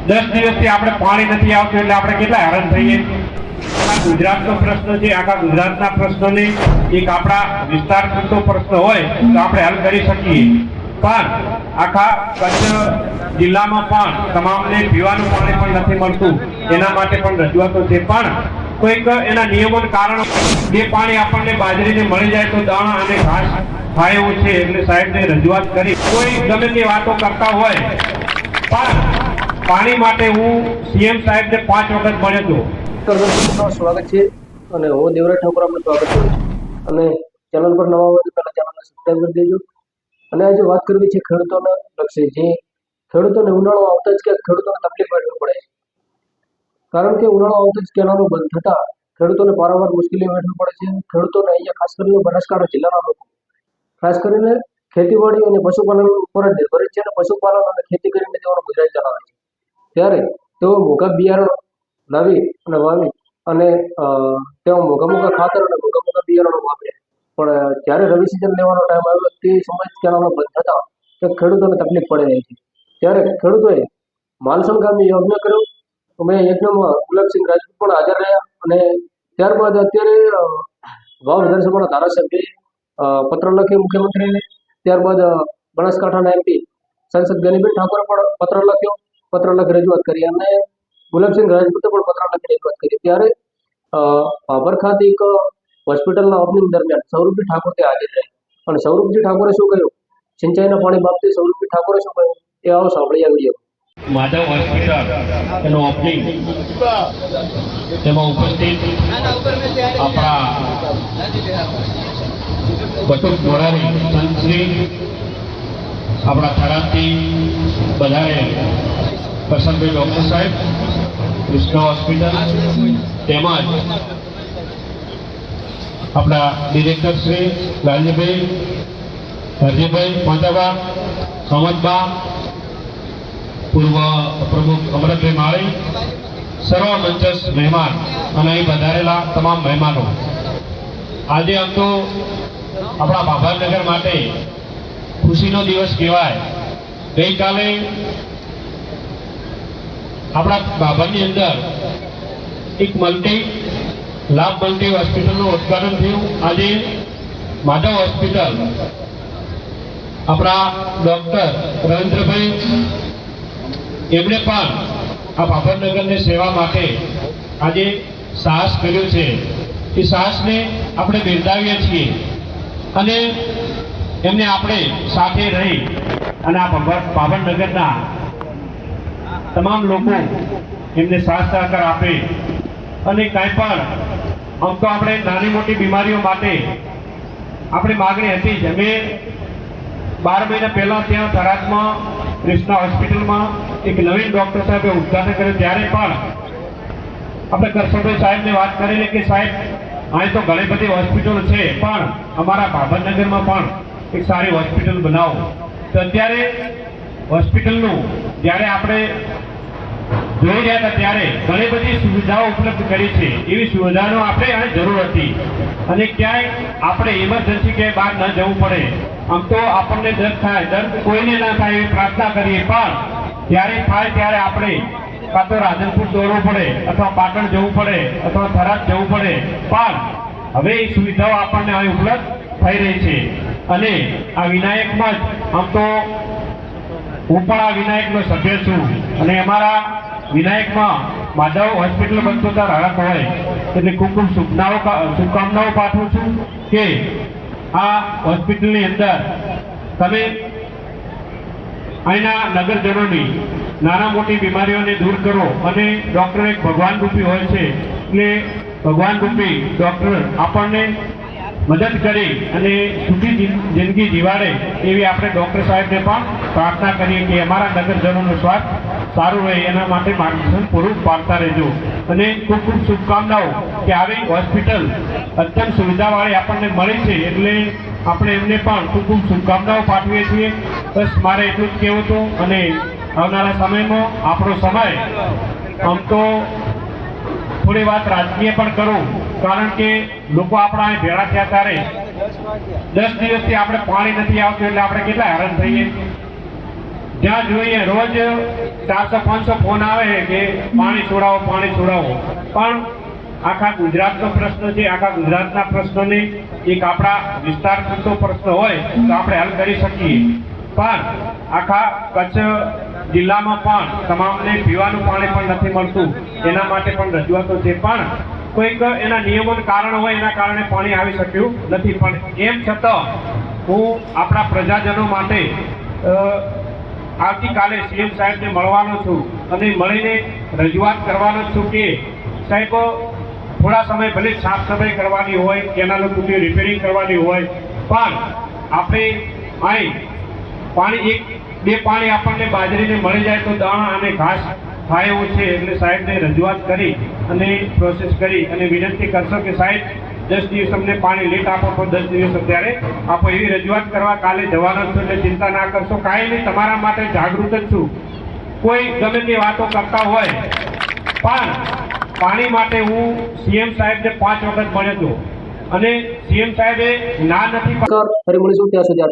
10 દિવસથી આપણે પાણી નથી આવતું એટલે આપણે કેટલા હેરાન થઈએ। ગુજરાતનો પ્રશ્ન છે, આખા ગુજરાતના પ્રશ્નોને એક આપણા વિસ્તાર પૂરતો પ્રશ્ન હોય તો આપણે હલ કરી શકીએ, પણ આખા કચ્છ જિલ્લામાં પણ તમામને પીવાનું પાણી પણ નથી મળતું, એના માટે પણ રજૂઆતો છે। પણ કોઈક એના નિયમોના કારણે જે પાણી આપણને બાજરીને મળી જાય તો દાણા અને ઘાસ થાય એવું છે, એટલે સાહેબને રજૂઆત કરી કોઈ ગમે તે વાતો કરતા હોય, પણ પાણી માટે હું સીએમ સાહેબને 5 વખત મળ્યો હતો। સ્વાગત છે અને હું દેવરાજ ઠાકોર આપનું સ્વાગત કરું છું અને ચેનલ પર નવા હોય તો પહેલા ચેનલને સબસ્ક્રાઇબ કરી દેજો। અને આજે વાત કરવી છે ખેડૂતોના લક્ષે, જે ખેડૂતોને ઉનાળો આવતા જ કે ખેડૂતોને તકલીફ વેઠવી પડે છે, કારણ કે ઉનાળો આવતા જ કેનાલો બંધ થતા ખેડૂતોને પારાવાર મુશ્કેલી વેઠવી પડે છે। ખેડૂતોને અહીંયા ખાસ કરીને બનાસકાંઠા જિલ્લાના લોકો ખાસ કરીને ખેતીવાડી અને પશુપાલન ઉપર જ નિર્ભર છે અને પશુપાલન અને ખેતી કરીને તેઓનું ગુજરાન ચલાવે છે, ત્યારે તેઓ મોંઘા બિયારણ લાવી અને વાવી અને તેઓ મોંઘા ખાતર અને મોંઘા બિયારણો વાપરે, પણ જ્યારે રવિ સિઝન લેવાનો ટાઈમ આવ્યો તે સમય કેનાલો બંધ થતા તો ખેડૂતોને તકલીફ પડી રહી છે। ત્યારે ખેડૂતોએ માલસણ ગામે યજ્ઞ કર્યો, અમે યજ્ઞમાં ગુલાબસિંહ રાજપૂત પણ હાજર રહ્યા અને ત્યારબાદ અત્યારે વાવ વિધાનસભાના ધારાસભ્યએ પત્ર લખ્યો મુખ્યમંત્રીને, ત્યારબાદ બનાસકાંઠાના એમપી સાંસદ ગનીબેન ઠાકોરે પણ પત્ર લખી રજૂઆત કરી અને ગુલાબસિંહ રાજપૂતે પણ પત્ર લખી રજૂઆત કરી। ત્યારે ભાભર ખાતે એક હોસ્પિટલના ઓપનિંગ દરમિયાન સૌરભજી ઠાકોર તે હાજર રહ્યા અને સૌરભજી ઠાકોરે શું કહ્યું, સિંચાઈના પાણી બાબતે સૌરભજી ઠાકોરે શું કહ્યું એ આવો સાંભળી આ વિડીયો। માધવ હોસ્પિટલ એનું ઓપનિંગ તેમાં ઉપસ્થિત આપણા બટુક મોરારી સંતશ્રી, આપણા થરાદથી બધાએ કરશનભાઈ ડૉક્ટર સાહેબ, કૃષ્ણ હોસ્પિટલ, તેમજ આપણા ડિરેક્ટર શ્રી લાલજીભાઈ, હરજીભાઈ પાંજાબા, સમજબા, પૂર્વ પ્રમુખ અમરતભાઈ માળી, સર્વ મંચસ્થ મહેમાન અને અહીં પધારેલા તમામ મહેમાનો, આજે આમ તો આપણા ભાભરનગર માટે ખુશીનો દિવસ કહેવાય। ગઈકાલે આપણા ભાભરની અંદર એક લાભ મલ્ટી હોસ્પિટલનું ઉદ્ઘાટન થયું। આજે માધવ હોસ્પિટલ આપણા ડૉક્ટર રવિન્દ્રભાઈ એમણે પણ આ ભાભરનગરની સેવા માટે આજે સાહસ કર્યું છે, એ સાહસને આપણે બિરદાવીએ છીએ અને એમને આપણે સાથે રહી અને આ ભાભરનગરના તમામ લોકો એમને સાથ સહકાર આપે અને કાંઈ પણ આમ તો આપણે નાની મોટી બીમારીઓ માટે આપણી માગણી હતી જ। અમે 12 મહિના પહેલાં ત્યાં થરાદમાં કૃષ્ણા હોસ્પિટલમાં એક નવીન ડૉક્ટર સાહેબે ઉદ્ઘાટન કર્યું, ત્યારે પણ આપણે કરશનભાઈ સાહેબને વાત કરેલી કે સાહેબ અહીં તો ઘણી બધી હોસ્પિટલો છે, પણ અમારા ભાભરનગરમાં પણ એક સારી હોસ્પિટલ બનાવો। તો અત્યારે હોસ્પિટલનું જ્યારે આપણે જોઈ રહ્યા હતા ત્યારે ઘણી બધી સુવિધાઓ ઉપલબ્ધ કરી છે, એવી સુવિધાનો આપણે અહીં જરૂર હતી અને ક્યાંય આપણે ઇમરજન્સી ક્યાંય બહાર ન જવું પડે। આમ તો આપણને ડર થાય, ડર કોઈને ના થાય એવી પ્રાર્થના કરીએ, પણ ત્યારે થાય ત્યારે આપણે કાં તો રાધનપુર દોડવું પડે અથવા પાટણ જવું પડે અથવા થરાદ જવું પડે, પણ હવે એ સુવિધાઓ આપણને અહીં ઉપલબ્ધ થઈ રહી છે અને આ વિનાયકમાં જ આમ તો હું પણ આ વિનાયકનો સભ્ય છું અને અમારા વિનાયકમાં માધવ હોસ્પિટલ બનતો ત્યારે હરખ હોય એટલે ખૂબ ખૂબ શુભકામનાઓ પાઠવું છું કે આ હોસ્પિટલની અંદર તમે અહીંના નગરજનોની નાના મોટી બીમારીઓને દૂર કરો અને ડૉક્ટર એક ભગવાન રૂપી હોય છે, એટલે ભગવાન રૂપી ડૉક્ટર આપણને મદદ કરી અને સુખી જિંદગી જીવાડે એવી આપણે ડૉક્ટર સાહેબને પણ પ્રાર્થના કરીએ કે અમારા નગરજનોનું સ્વાસ્થ્ય સારું રહે એના માટે માર્ગદર્શન પૂરું પાડતા રહેજો અને ખૂબ ખૂબ શુભકામનાઓ કે આવી હોસ્પિટલ અત્યંત સુવિધાવાળી આપણને મળી છે, એટલે આપણે એમને પણ ખૂબ ખૂબ શુભકામનાઓ પાઠવીએ છીએ। બસ મારે એટલું જ કહેવું હતું અને આવનારા સમયમાં આપણો સમય આમ તો થોડી વાત રાજકીય પણ કરું, કારણ કે લોકો આપણા અહીં ભેળા થયા ત્યારે 10 દિવસથી આપણે પાણી નથી આવતું એટલે આપણે કેટલા હેરાન થઈએ। જ્યાં જોઈએ રોજ 400-500 ફોન આવે કે પાણી છોડાવો, પાણી છોડાવો. પણ આખા ગુજરાતનો પ્રશ્ન છે. આખા ગુજરાતના પ્રશ્નોને એક આપણા વિસ્તાર પૂરતો પ્રશ્ન હોય તો આપણે હલ કરી શકીએ. પણ આખા કચ્છ જિલ્લામાં પણ તમામને પીવાનું પાણી પણ નથી મળતું. એના માટે પણ રજૂઆતો છે. પણ કોઈક એના નિયમોનું કારણ હોય, એના કારણે પાણી આવી શક્યું નથી. પણ એમ છતાં હું આપણા પ્રજાજનો માટે આવતીકાલે સીએમ સાહેબને મળવાનો છું અને મળીને રજૂઆત કરવાનો છું કે સાહેબ થોડા સમય ભલે સાફ સફાઈ કરવાની હોય, કેનાલો તૂટી રિપેરિંગ કરવાની હોય, પણ આપણે અહીં પાણી બે પાણી આપણને બાજરીને મળી જાય તો દાણા અને ઘાસ થાય એવું છે. એટલે સાહેબને રજૂઆત કરી અને પ્રોસેસ કરી અને વિનંતી કરશો કે સાહેબ 10 દિવસ અમને પાણી લેટ આપો તો 10 દિવસ અત્યારે આપો, એવી રજૂઆત કરવા કાલે જવાનો છું. એટલે ચિંતા ના કરશો, કાંઈ નહીં, તમારા માટે જાગૃત જ છું. કોઈ ગમે તે વાતો કરતા હોય, પણ પાણી માટે હું સીએમ સાહેબને 5 વખત મળ્યો હતો અને સીએમ સાહેબે ના નથી. ફરી મળીશું, ત્યાં સુધી